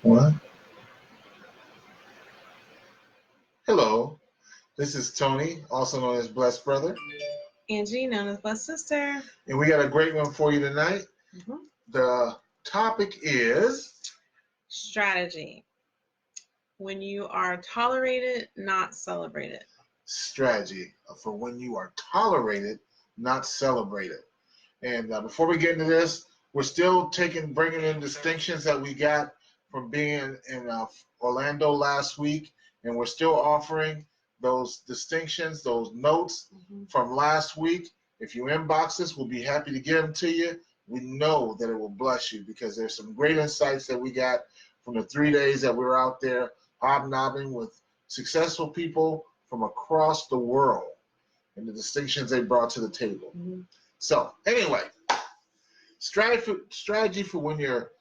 What? Hello, this is Tony, also known as Blessed Brother, Angie, known as Blessed Sister. and we got a great one for you tonight. Mhm. The topic is Strategy. When you are tolerated, not celebrated. strategy for when you are tolerated, not celebrated. And before we get into this, we're still bringing in distinctions that we got from being in Orlando last week, and we're still offering those distinctions, those notes from last week. If you inbox us, we'll be happy to give them to you. We know that it will bless you because there's some great insights that we got from the 3 days that we were out there hobnobbing with successful people from across the world and the distinctions they brought to the table. Mm-hmm. So, anyway, strategy for when you're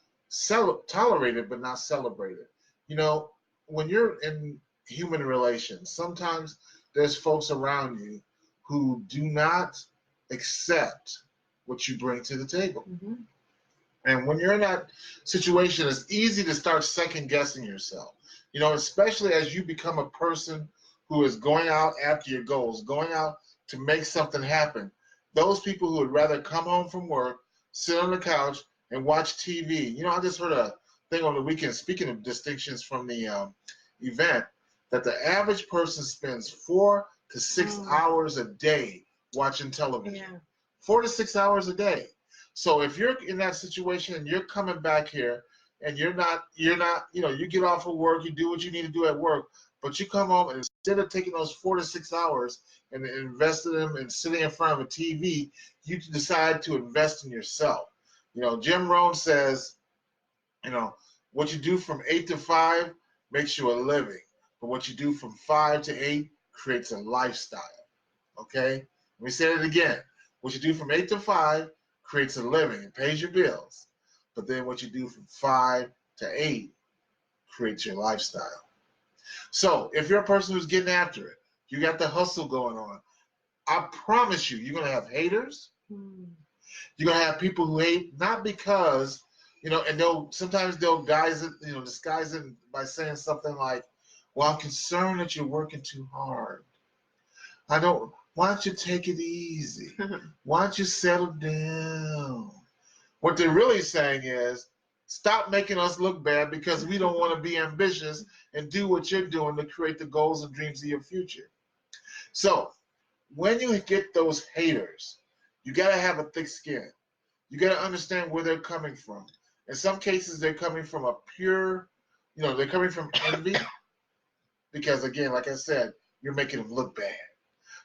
tolerated but not celebrated. You know, when you're in human relations, sometimes there's folks around you who do not accept what you bring to the table. Mm-hmm. And when you're in that situation, it's easy to start second guessing yourself. You know, especially as you become a person who is going out after your goals, going out to make something happen. Those people who would rather come home from work, sit on the couch, and watch TV. You know, I just heard a thing on the weekend, speaking of distinctions from the event, that the average person spends 4 to 6 hours a day watching television. Yeah. 4 to 6 hours a day. So if you're in that situation and you're coming back here and you're not, you know, you get off of work, you do what you need to do at work, but you come home and instead of taking those 4 to 6 hours and investing them and sitting in front of a TV, you decide to invest in yourself. You know, Jim Rohn says, you know, what you do from 8 to 5 makes you a living, but what you do from 5 to 8 creates a lifestyle. Okay? Let me say it again. What you do from 8 to 5 creates a living and pays your bills, but then what you do from 5 to 8 creates your lifestyle. So if you're a person who's getting after it, you got the hustle going on, I promise you, you're going to have haters. You're going to have people who hate, not because, you know, and sometimes they'll disguise it by saying something like, well, I'm concerned that you're working too hard. Why don't you take it easy? Why don't you settle down? What they're really saying is, stop making us look bad because we don't want to be ambitious and do what you're doing to create the goals and dreams of your future. So when you get those haters, you got to have a thick skin. You got to understand where they're coming from. In some cases, they're coming from a pure, they're coming from envy because, again, like I said, you're making them look bad.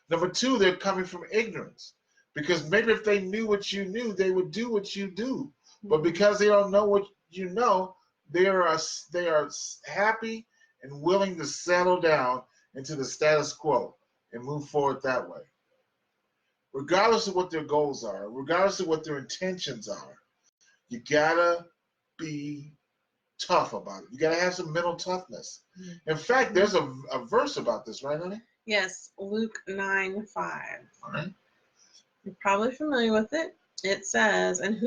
Number two, they're coming from ignorance because maybe if they knew what you knew, they would do what you do. But because they don't know what you know, they are happy and willing to settle down into the status quo and move forward that way. Regardless of what their goals are, regardless of what their intentions are, you gotta be tough about it. You gotta have some mental toughness. In fact, there's a verse about this, right, honey? Yes, Luke 9:5. All right. You're probably familiar with it. It says, and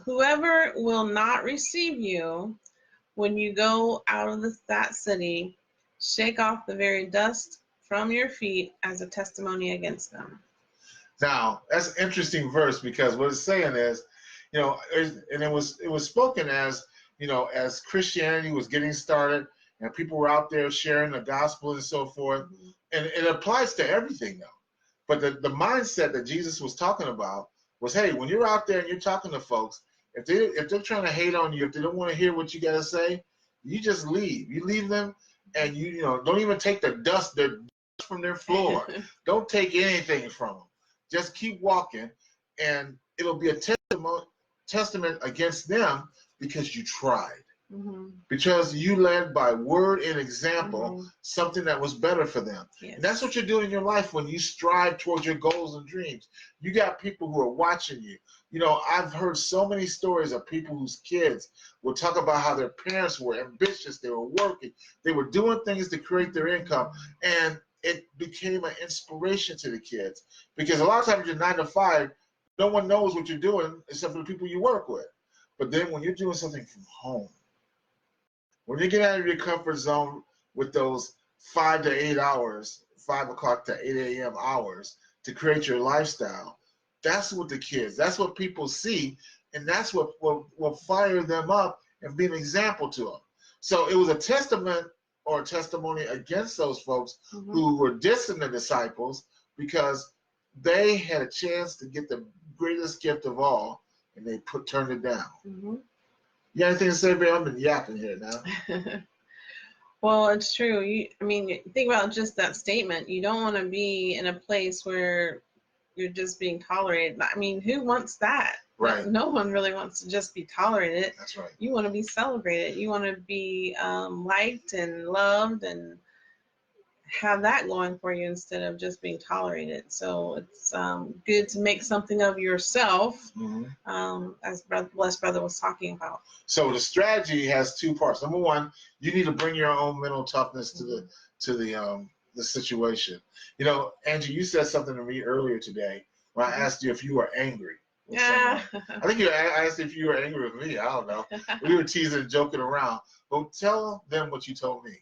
whoever will not receive you when you go out of that city, shake off the very dust from your feet as a testimony against them. Now, that's an interesting verse because what it's saying is, and it was spoken as, as Christianity was getting started and people were out there sharing the gospel and so forth. Mm-hmm. And it applies to everything now. But the mindset that Jesus was talking about was, hey, when you're out there and you're talking to folks, if they're trying to hate on you, if they don't want to hear what you got to say, you just leave. You leave them and you don't even take the dust from their floor. Don't take anything from them. Just keep walking, and it'll be a testament against them because you tried. Mm-hmm. Because you led by word and example something that was better for them. Yes. And that's what you're doing in your life when you strive towards your goals and dreams. You got people who are watching you. I've heard so many stories of people whose kids will talk about how their parents were ambitious, they were working, they were doing things to create their income, and it became an inspiration to the kids. Because a lot of times you're 9 to 5, no one knows what you're doing except for the people you work with. But then when you're doing something from home, When you get out of your comfort zone with those 5 to 8 hours, 5 o'clock to 8 a.m. hours to create your lifestyle, that's what the kids, that's what people see, and that's what will fire them up and be an example to them. So it was a testament or a testimony against those folks who were dissing the disciples because they had a chance to get the greatest gift of all, and they turned it down. You got anything to say, babe? I've been yapping here now. Well, it's true. I mean, think about just that statement. You don't want to be in a place where you're just being tolerated. I mean, who wants that? Right. No one really wants to just be tolerated. That's right. You want to be celebrated. You want to be liked and loved and have that going for you instead of just being tolerated. So it's good to make something of yourself, as Blessed Brother was talking about. So the strategy has two parts. Number one, you need to bring your own mental toughness to the situation. You know, Angie, you said something to me earlier today when I asked you if you were angry with someone. I think I asked if you were angry with me. I don't know. We were teasing and joking around. But tell them what you told me.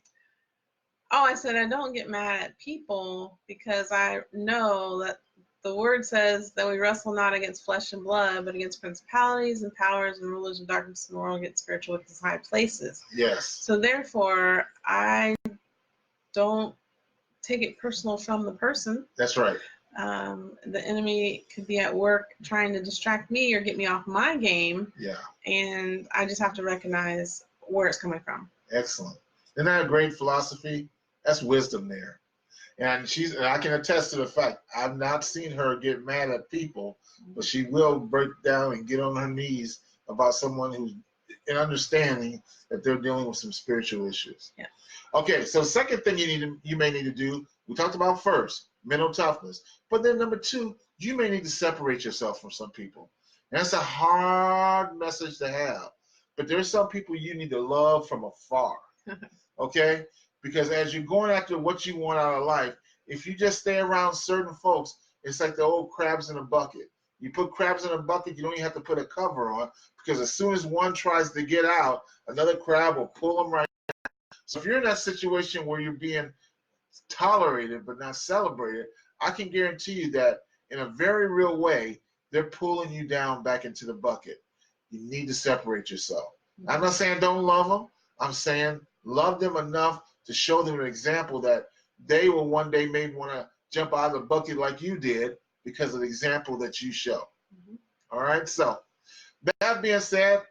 Oh, I said I don't get mad at people because I know that the word says that we wrestle not against flesh and blood, but against principalities and powers and rulers of darkness in the world, against spiritual wickedness in high places. Yes. So therefore, I don't take it personal from the person. That's right. The enemy could be at work trying to distract me or get me off my game. Yeah. And I just have to recognize where it's coming from. Excellent. Isn't that a great philosophy? That's wisdom there. And I can attest to the fact I've not seen her get mad at people, but she will break down and get on her knees about someone who's in understanding that they're dealing with some spiritual issues. Yeah. Okay, so second thing you may need to do, we talked about first, mental toughness. But then number two, you may need to separate yourself from some people. And that's a hard message to have. But there's some people you need to love from afar. Okay? Because as you're going after what you want out of life, if you just stay around certain folks, it's like the old crabs in a bucket. You put crabs in a bucket, you don't even have to put a cover on, because as soon as one tries to get out, another crab will pull them right out. So if you're in that situation where you're being tolerated but not celebrated, I can guarantee you that in a very real way, they're pulling you down back into the bucket. You need to separate yourself. I'm not saying don't love them. I'm saying love them enough to show them an example that they will one day maybe want to jump out of the bucket like you did because of the example that you show. All right, so that being said,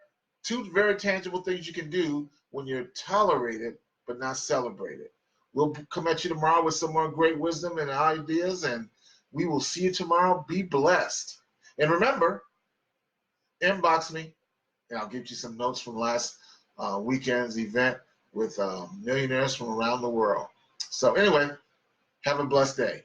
two very tangible things you can do when you're tolerated but not celebrated. We'll come at you tomorrow with some more great wisdom and ideas, and we will see you tomorrow. Be blessed. And remember, inbox me, and I'll give you some notes from last weekend's event with millionaires from around the world. So anyway, have a blessed day.